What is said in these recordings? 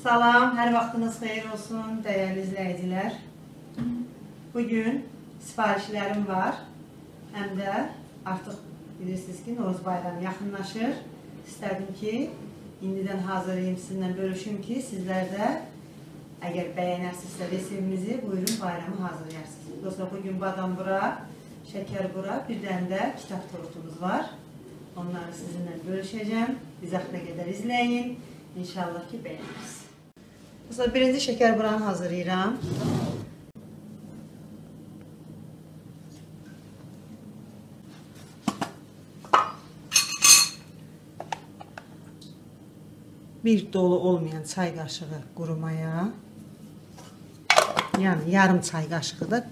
Salam, hər vaxtınız xeyir olsun, dəyərli izləyicilər. Bugün sifarişlərim var. Həm də artıq bilirsiniz ki, Novruz bayramı yaxınlaşır. İstədim ki, indidən hazırlayayım, sizinlə bölüşüm ki, sizlər də əgər bəyənərsinizsə reseptimizi, buyurun bayramı hazırlayarsınız. Dostlar, bugün badam bura, şəkər bura, bir dənə də kitab tortumuz var. Onları sizinlə bölüşəcəm. Biz axıra qədər izləyin. İnşallah ki, bəyənirsiniz. Mesela birinci şeker buranı hazırlayıram. Bir dolu olmayan çay kaşığı quru maya. Yani yarım çay kaşığı da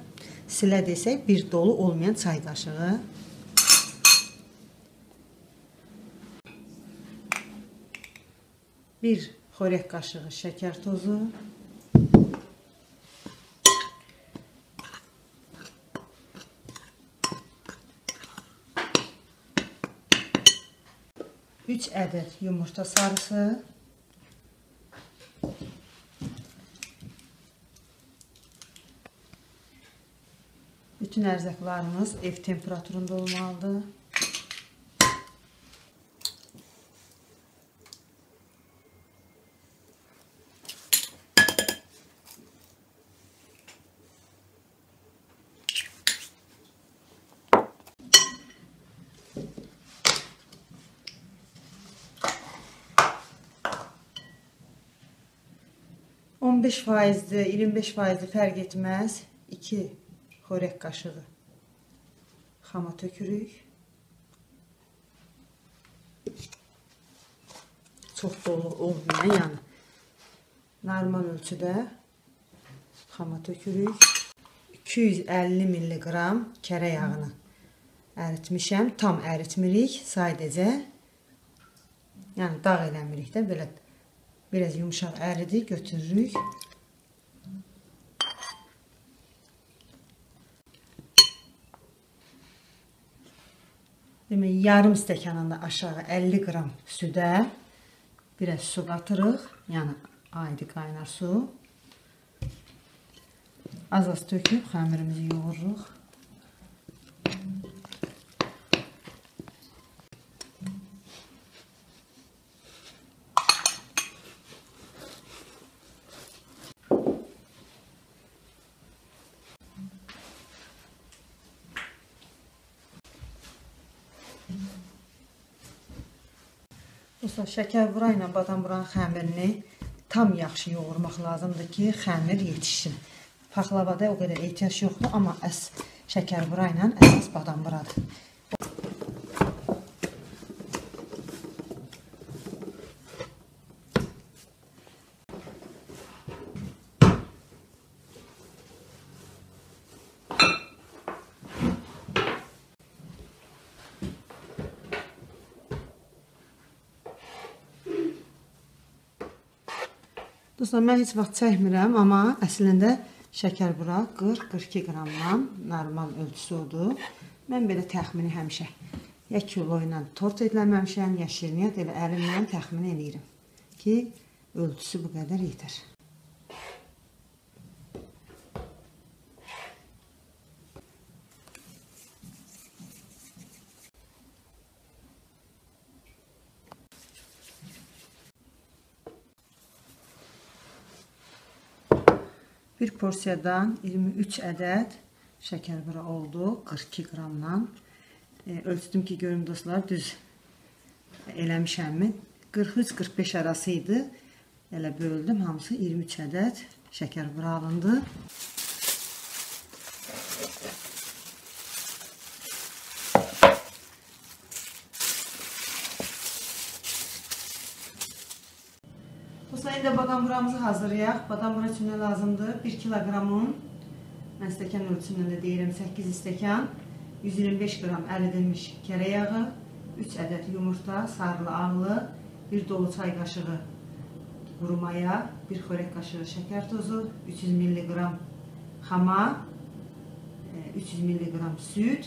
silə desək bir dolu olmayan çay kaşığı. Bir xörək kaşığı şeker tozu. Üç adet yumurta sarısı. Bütün ərzaqlarımız ev temperaturunda olmalıdır. %15'di, 25%'di fərq etməz. 2 xörək qaşığı xama tökürük. Çox dolu olmayan, yəni normal ölçüdə xama tökürük. 250 mg kərə yağını əritmişəm. Tam əritmirik, sadəcə. Yəni dağ eləmirik də, belə biraz yumuşaq əridi, götürürük. Demək, yarım stəkanında aşağı 50 qram südə biraz su qatırıq. Yəni adi qaynar su. Az-az töküb xəmirimizi yoğururuq. Şəkər bura ilə badam buranın xəmirini tam yaxşı yoğurmaq lazımdır ki, xəmir yetişsin. Paxlavada o qədər ehtiyac yoxdur, amma şəkər bura ilə əsas badam buradır. Dostlar, mən heç vaxt çəkmirəm, amma əslində şəkər bura 40-42 qramdan normal ölçüsü odur. Mən belə təxmini həmişə ya kilo ilə tort eləməmişəm, ya şirniyyat elə əlimlə təxmin eləyirəm ki, ölçüsü bu qədər yetər. Bir porsiyadan 23 ədəd şəkər bura oldu, 42 qramdan. Ölçdüm ki, görüm dostlar, düz eləmişəmmi? 43-45 arası idi. Elə böldüm, hamısı 23 ədəd şəkər bura alındı. İndi badam buramızı hazırlayaq. Badam bura üçün nə lazımdır? 1 kilogramın, mən stəkan ölçümündə deyirəm 8 stəkan, 125 qram əridilmiş kərə yağı, 3 ədəd yumurta, sarılı ağlı, 1 dolu çay qaşığı quru maya, 1 xörək qaşığı şəkər tozu, 300 mg xama, 300 mg süd,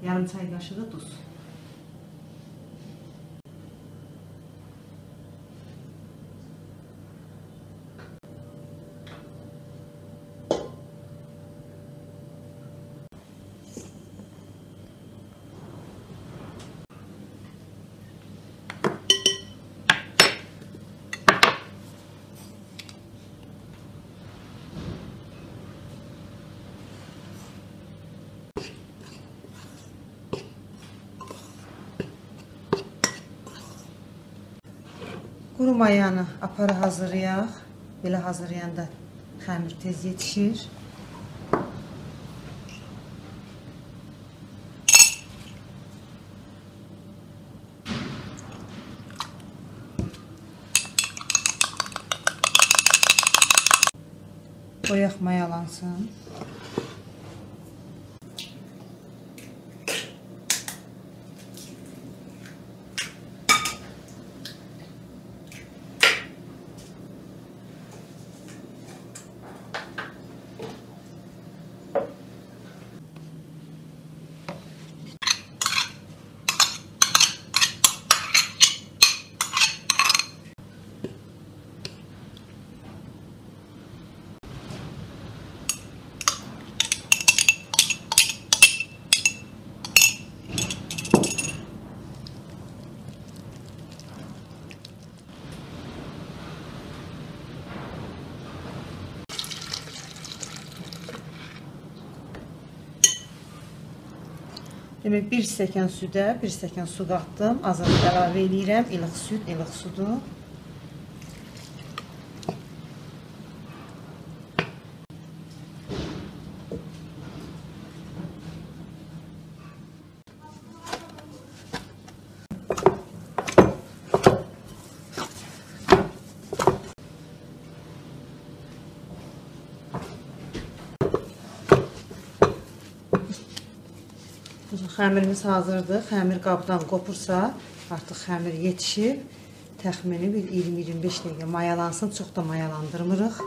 yarım çay qaşığı duz. mayanı aparı hazırlayaq. Belə hazırlayanda xəmir tez yetişir. Qoyaq mayalansın. Demək, 1 stəkan südə 1 stəkan su qatdım. Azını əlavə edirəm. İlıq süd, ilıq sudur. Xəmirimiz hazırdır. Xəmir qabdan qopursa, artıq xəmir yetişib. Təxmini bir 20-25 dəqiqə mayalansın. Çox da mayalandırmırıq.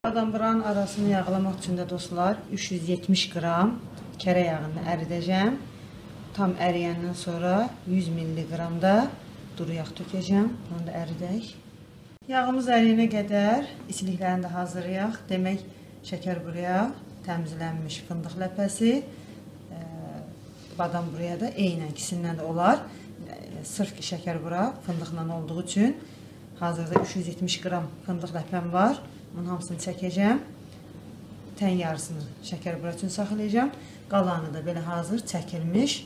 Badamburanın arasını yağlamaq üçün də dostlar 370 qram kərə yağını əridəcəm. Tam əriyəndən sonra 100 mg da duru yağ tökəcəm. Onu da əridək. Yağımız əriyənə qədər isiliklərini də hazırlayaq. Demək, şəkər buraya, təmizlənmiş fındıq ləpəsi, badam buraya da eynən ikisindən də olar. Sırf ki, şəkər bura fındıqla olduğu üçün hazırda 370 qram fındıq ləpəm var. Bunun hamısını çəkəcəm. Tən yarısını şəkər bura üçün saxlayacağım. Qalanı da belə hazır çəkilmiş.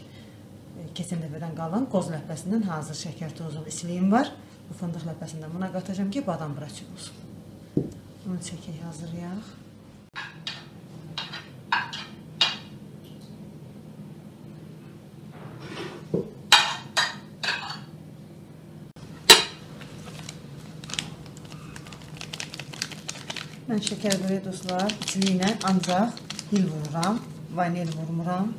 Keçən dəfədən qalan qoz ləpəsindən hazır şəkər tozlu isiliyim var. Bu fındıq ləpəsindən buna qatacağım ki, badam bura üçün olsun. Onu çəkək, hazırlayaq. Mən şəkər buraya dostlar, içiliyinə ancaq hil vururam, vanil vurmuram.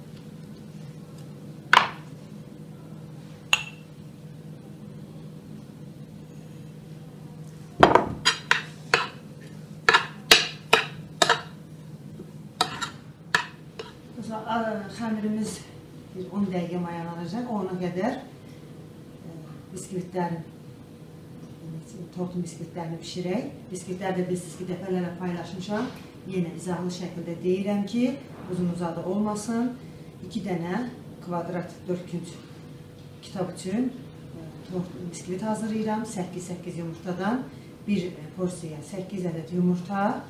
Xəmirimiz 10 dəqiqə mayalanacaq. Ona qədər biskvitlərin, tortu biskvitlərini pişirək. Biskvitlər də bilirsiniz ki, dəfələrlə paylaşmışam. Yenə izahlı şəkildə deyirəm ki, uzun-uzadı olmasın. 2 dənə kvadrat 4 künc kitab üçün biskvit hazırlayıram. 8 yumurtadan 1 porsiya 8 ədəd yumurta,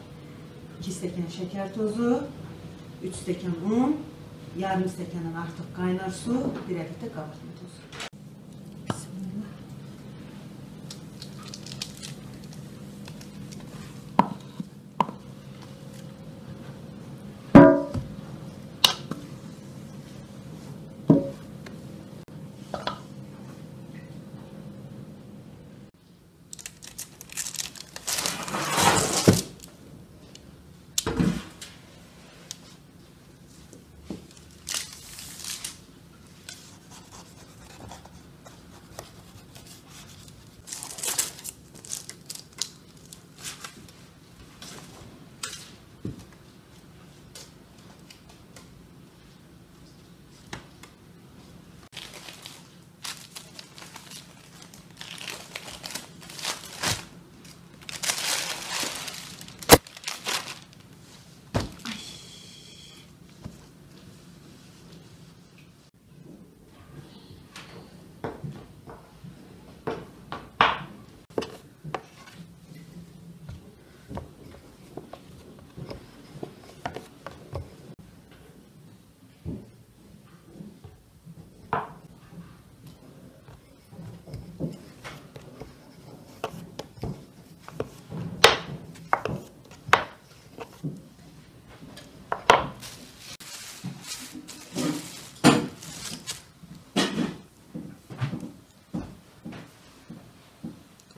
2 stəkan şəkər tozu, 3 stəkan un, yarım stəkandan artıq qaynar su, 1 ədəd də qabartma tozu.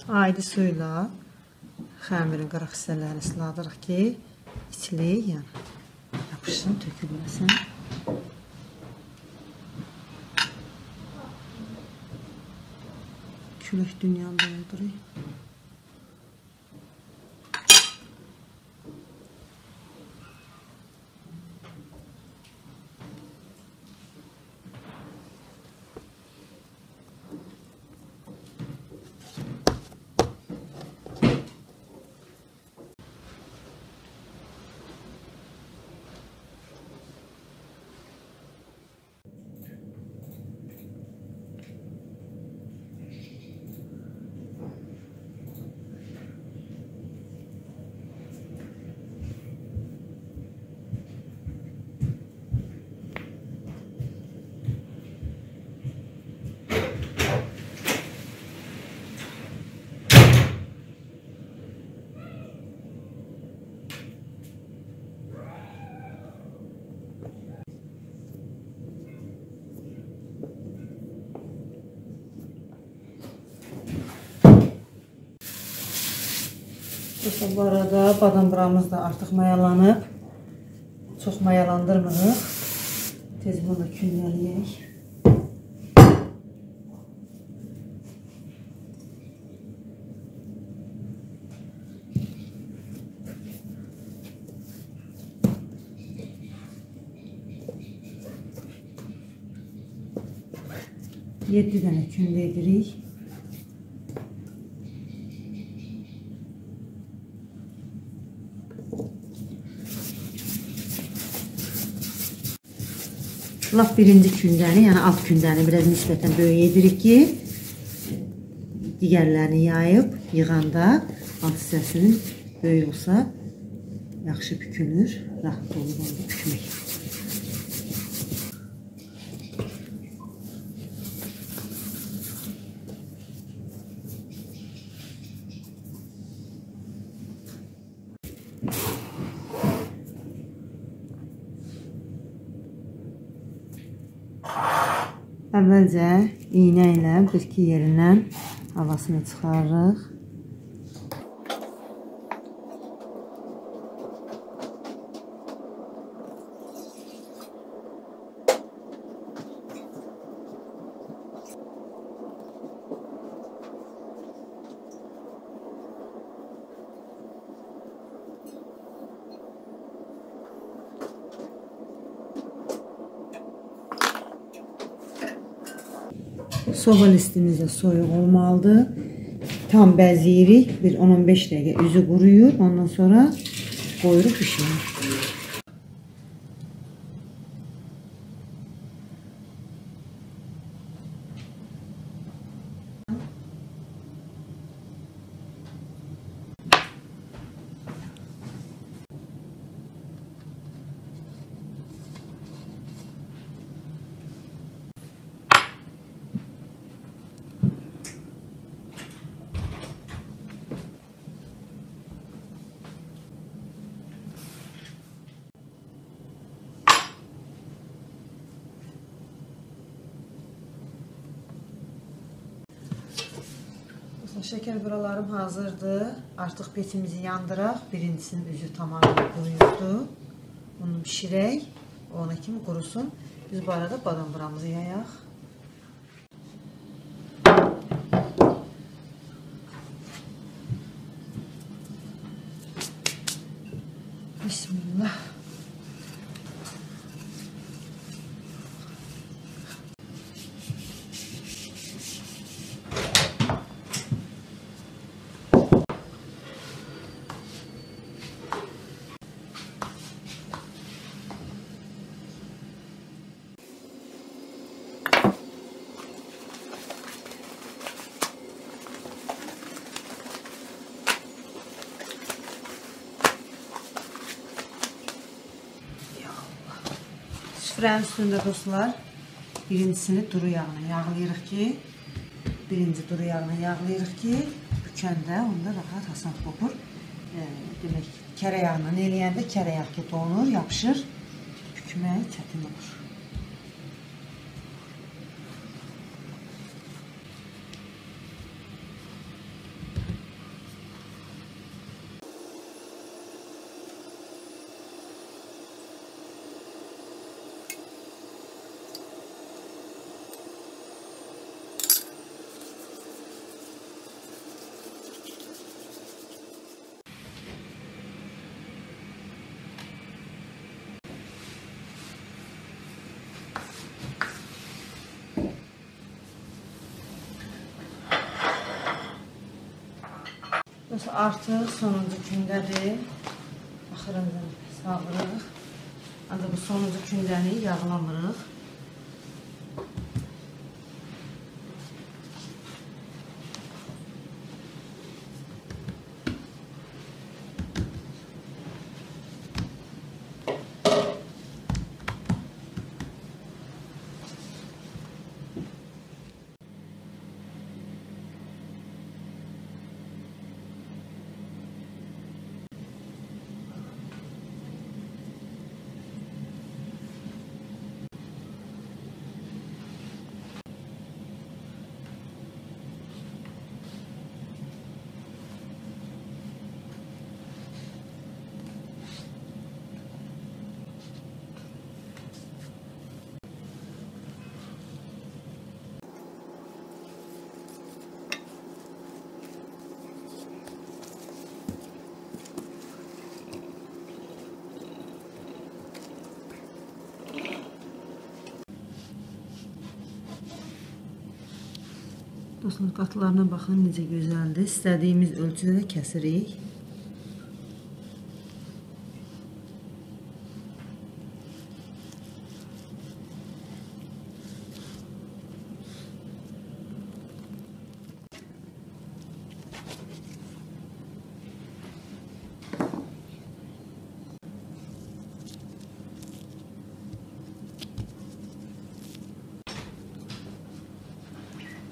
Adi suyla xəmirin qırıq hissələrini ısladırıq ki, içli yapışsın, tökülməsin. Külək dünyanı doldurur. Bu arada badam buramız da artıq mayalanıb. Çox mayalandırmırıq. Tez bunu da külləliyək. Yedi dənə küllə edirik. Laf birinci kündəni, yəni alt kündəni biraz nisbətən böyük edirik ki, digərlərini yayıb, yığanda alt hissəsinin böyük olsa, yaxşı bükülür, rahat olur onu bükmək. Əvvəlcə iynə ilə bir-iki yerindən havasını çıxarırıq. Soba listimizdə soyuq olmalıdır. Tam bəzəyirik. Bir 10-15 dəqiqə üzü quruyur. Ondan sonra qoyuruq bişirir. Şəkər buralarım hazırdır. Artıq petimizi yandıraq. Birincisinin üzü tamamilə quruyurdu. Onu bişirək. Ona kimi qurusun. Biz bu arada badam buramızı yayaq. Bismillah. Süfrənin üstündə dostlar, birincisini duru yağına yağlayırıq ki, bükəndə onda rahat asan qopur. Demək, kərə yağla eləyəndə kərə yağ ki donur, yapışır, bükmək çətin olur. Artıq sonuncu gündədir. Axırıncı salırıq. Ancaq bu sonuncu gündəni yağlamırıq. Dostlar, qatlarına baxın necə gözəldir. İstədiyimiz ölçüdə də kəsirik.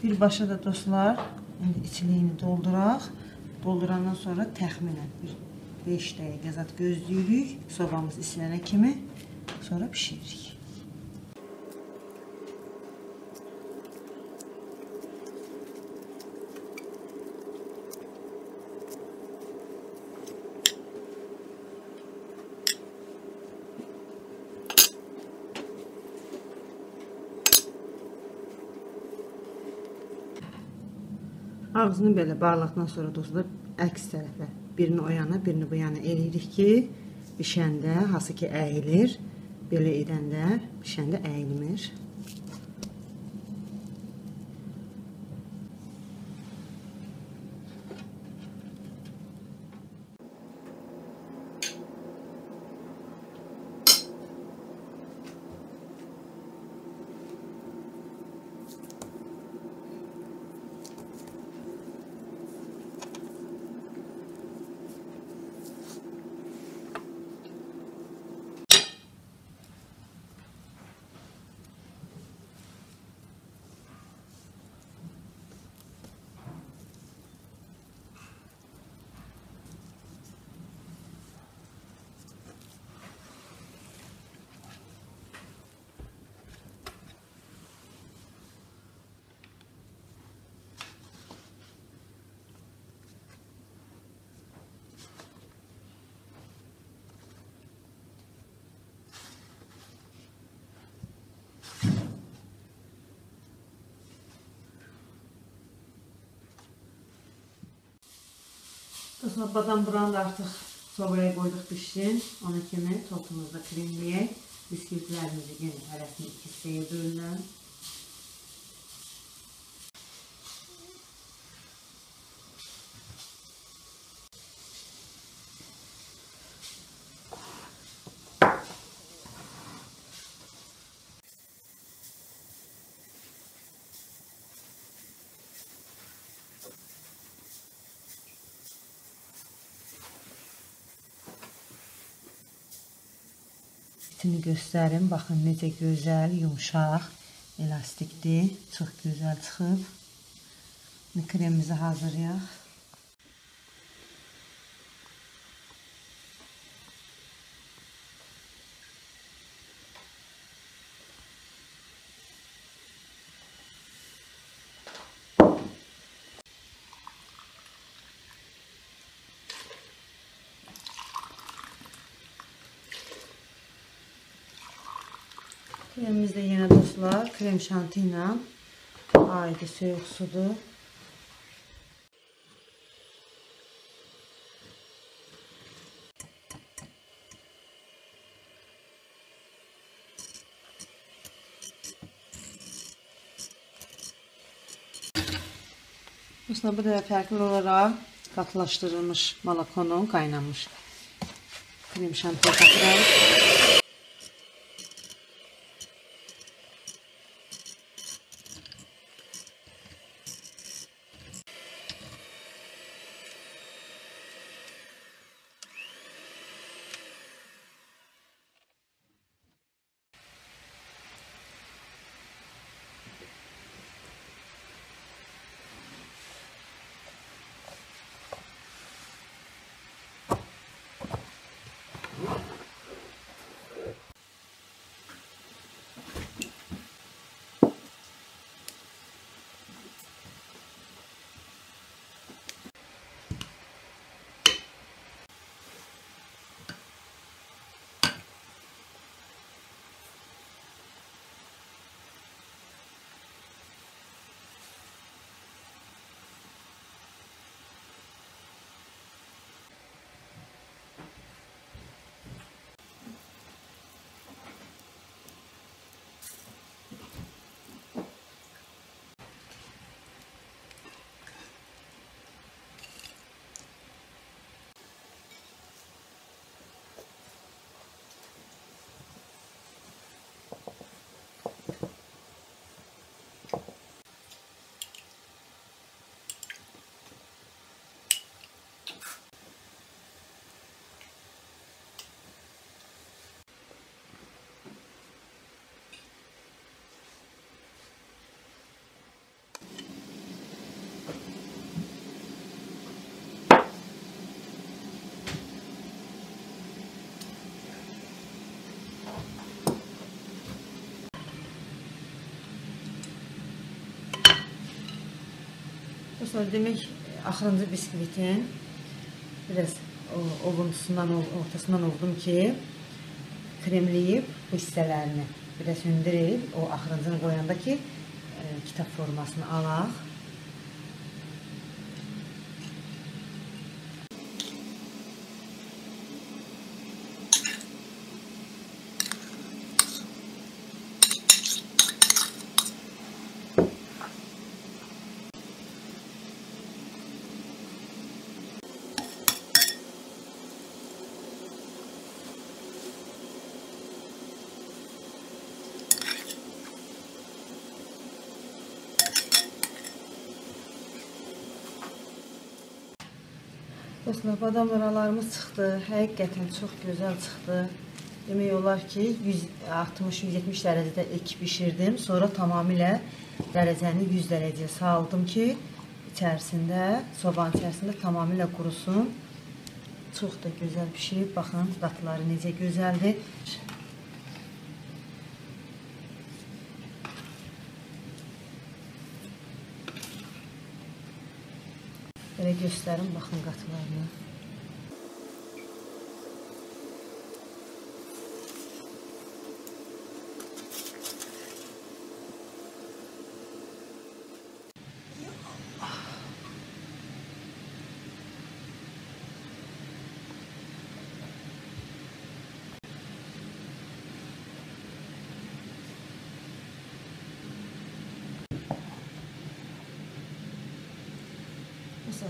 Birbaşa da dostlar, içliyini dolduraq. Doldurandan sonra təxminən 5 dəqiqə zat gözləyirik. Sobamız isinənə kimi, sonra bişiririk. Ağzını belə bağladıqdan sonra dostlar əks tərəfə birini o yana, birini bu yana eləyirik ki, bişəndə hası ki əyilir, belə edəndə bişəndə əyilmir. Dostlar, badam buranı da artıq sobaya qoyduq pişsin. Ona kimi tortumuzda kremləyək. Bisküvitlərimizi yenə hərəsini 2 hissəyə bölünən. İçini göstərim. Baxın necə gözəl, yumşaq, elastikdir. Çox gözəl çıxıb. Kremimizi hazırlayaq. Kremimiz də yenə dostlar, krem şanti ilə aidi soyuq sudur. Dostlar, bu da fərqli olaraq qatılaşdırılmış malakonun qaynanmış krem şantiyə qatıram. Dostlar, demək axırıncı biskvitin biraz ovuntusundan, ortasından oldum ki, kremləyib bu hissələrini biraz hündürəyib, o axırıncını qoyanda ki, kitab formasını alaq. Dostlar, badam aralarımız çıxdı. Həqiqətən çox gözəl çıxdı. Demək olar ki, 160-170 dərəcədə ilk bişirdim. Sonra tamamilə dərəcəni 100 dərəcəyə saldım ki, sobanın içərisində tamamilə qurusun. Çox da gözəl pişirib. Baxın, qatları necə gözəldir. Belə göstərim, baxın qatlarını.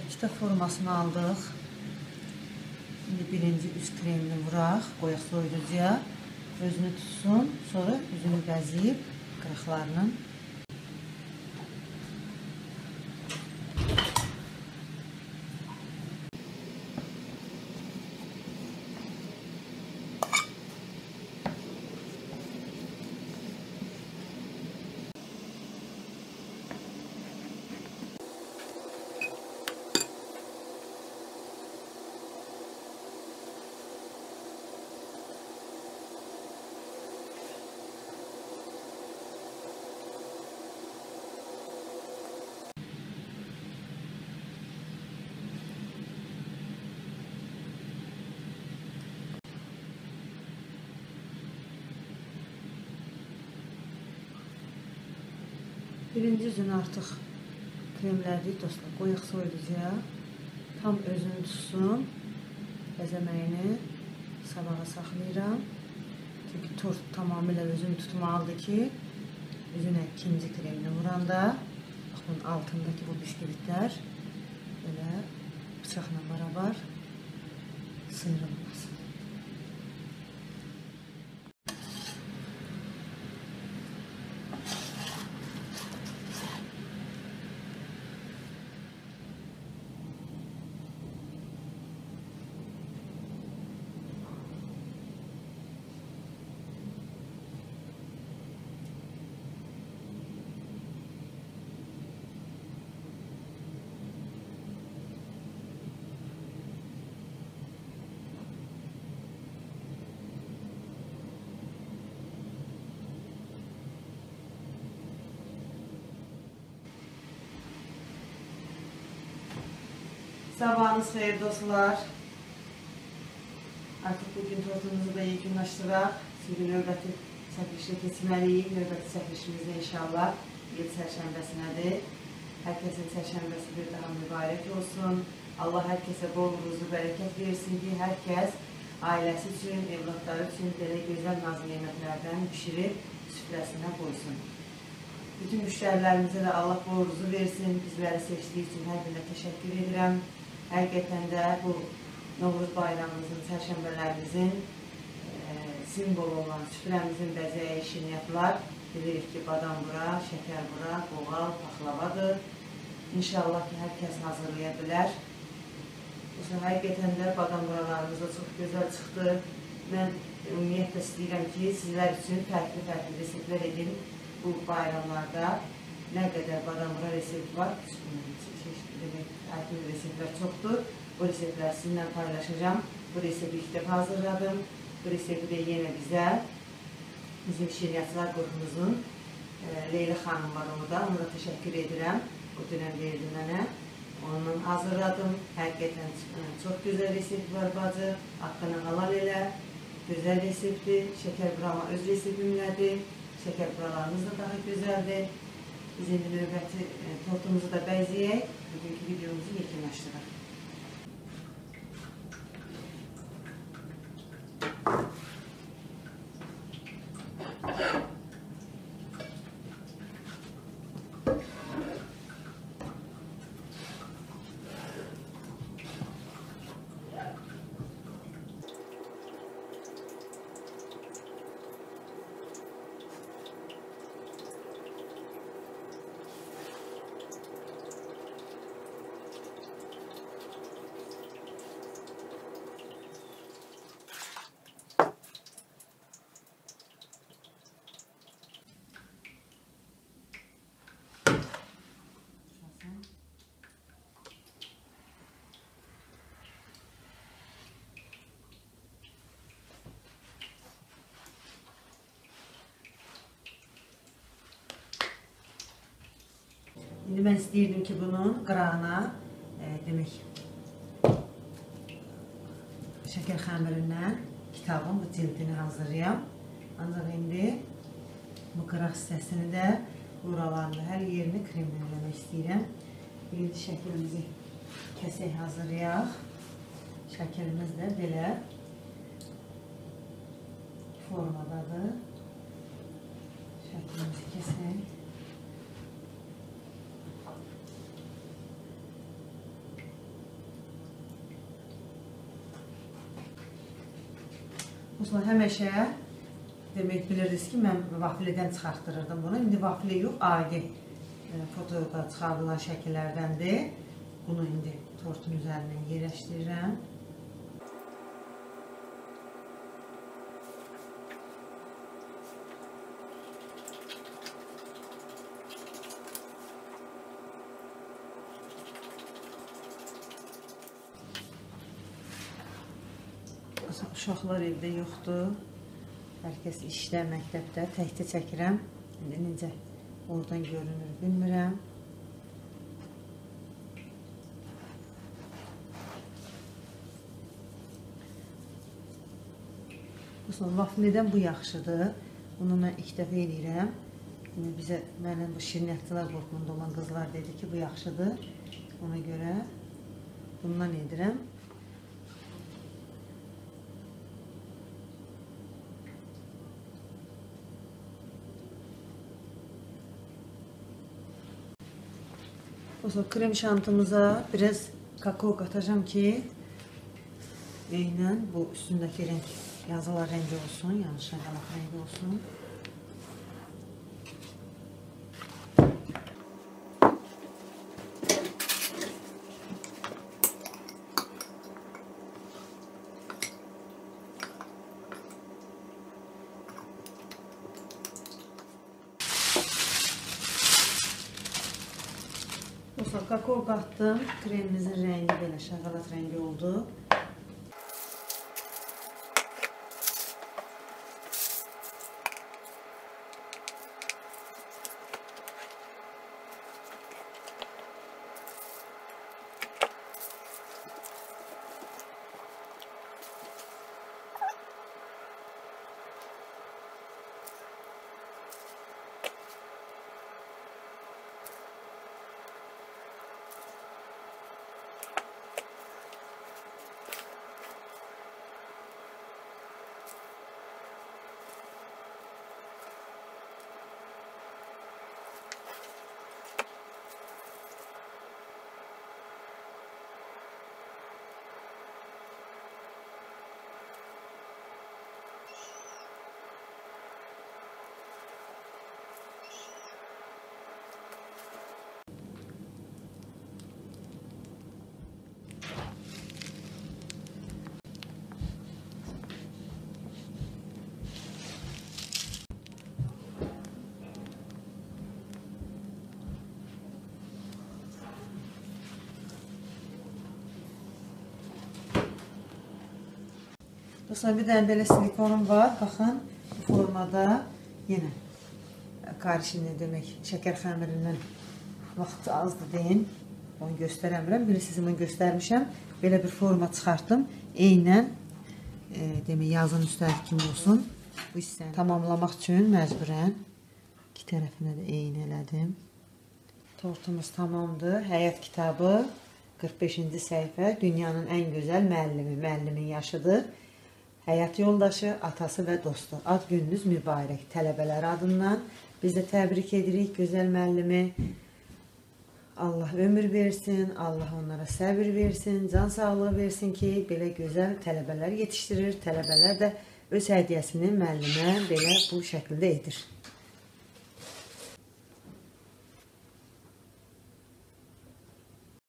Kitab formasını aldıq. Şimdi birinci üst kremini vuraq, qoyaq soyuducuya. Özünü tutsun, sonra üzünü bəzəyib qırıqlarının. Birinci üzünü artıq kremlədik dostlar. Qoyaq soyuducuya. Tam özünü tutsun. Bəzəməyini sabaha saxlayıram. Çünki tort tamamilə özünü tutmalıdır ki, üzünə ikinci kremini vuranda Bunun altındaki bu bisküvitler böyle bıçakla beraber sıyrılmaz. Sabahınız xeyir dostlar. Artıq bugün tortumuzu da yekunlaşdıraq. Çünki növbəti çəkilişə keçməliyik. Növbəti çəkilişimizdə inşallah il çərşənbəsinədir. Hər kəsin çərşənbəsi bir daha mübarək olsun. Allah hər kəsə bol ruzu bərəkət versin ki, hər kəs ailəsi üçün, evlatları üçün belə gözəl nazlı yeməklərdən pişirib süfrəsinə qoysun. Bütün müştərilərimizə də Allah bol ruzu versin. Bizləri seçdiyi üçün hər birinə təşəkkür edirəm. Həqiqətən də bu Novruz bayramımızın, çərşənbələrimizin simvolu olan süfrəmizin bəzəyi şirniyyatlar. Bilirik ki, badam bura, şəkər bura, qoğal, paxlavadır. İnşallah ki, hər kəs hazırlaya bilər. Həqiqətən də badam buralarımız da çox gözəl çıxdı. Mən ümumiyyətlə istəyirəm ki, sizlər üçün fərqli reseptlər edin. Bu bayramlarda nə qədər badam bura resept var, fərqli reseptlər çoxdur. Bu reseptləri sizinlə paylaşacağım. Bu resepti ilk dəfə hazırladım. Bu resepti də yenə bizə, bizim şirniyyatçılar qrupumuzun Leyla xanım var orada. Ona da təşəkkür edirəm. O dönəm verdi mənə. Ondan hazırladım. Həqiqətən çox gözəl resept var bacı. Haqqını halal elə. Gözəl reseptdir. Şəkər burama öz reseptimlədir. Şəkər buralarımız da daha gözəldir. Biz indi növbəti tortumuzu da bəzəyək. Bugünkü videomuzu yekunlaşdıraq. İndi mən istəyirdim ki, bunun qırağına demək şəkər xəmirindən kitabın bu cildini hazırlayam. Ancaq indi bu qıraq hissəsini də buralarını, hər yerini kremləmək istəyirəm. Birinci şəkilimizi kəsək hazırlayaq. Şəkilimiz də belə formadadır. Şəkilimizi kəsək. Həmişə demək bilirdiniz ki, mən vafildən çıxartdırırdım bunu. İndi vafilə yox, adi fotoda çıxardılan şəkillərdəndir. Bunu indi tortun üzərindən yerləşdirirəm. Uşaqlar evdə yoxdur. Hər kəs işdə, məktəbdə. Təkdə çəkirəm. İndi necə oradan görünür bilmirəm. Vaflidən bu yaxşıdır. Bunu mən ilk dəfə eləyirəm. Mənim bu şirniyyatçılar qrupunda olan qızlar dedi ki, bu yaxşıdır. Ona görə bundan edirəm. Krem şantımıza biraz kakao katacağım ki aynen bu üstündeki renk, yazılar rengi olsun, yanlış şakalak rengi olsun. Kakao kattım. Kremimizin rengi böyle şokolat rengi oldu. Dostlar, bir dənə belə silikonum var. Baxın, bu formada yenə karışını demək, şəkər xəmirindən vaxtı azdır deyin. Onu göstərəmirəm. Belə sizə mən göstərmişəm. Belə bir forma çıxartdım. Eynən demək, yazın üstəlik kimi olsun. Bu hissəni tamamlamaq üçün məcburən iki tərəfinə də eyni elədim. Tortumuz tamamdır. Həyat kitabı 45-ci səhifə. Dünyanın ən gözəl müəllimi, müəllimin yaşıdır. Həyat yoldaşı, atası və dostu. Ad gününüz mübarək. Tələbələr adından biz də təbrik edirik gözəl müəllimi. Allah ömür versin, Allah onlara səbir versin, can sağlığı versin ki, belə gözəl tələbələr yetişdirir. Tələbələr də öz hədiyyəsini müəllimə belə bu şəkildə edir.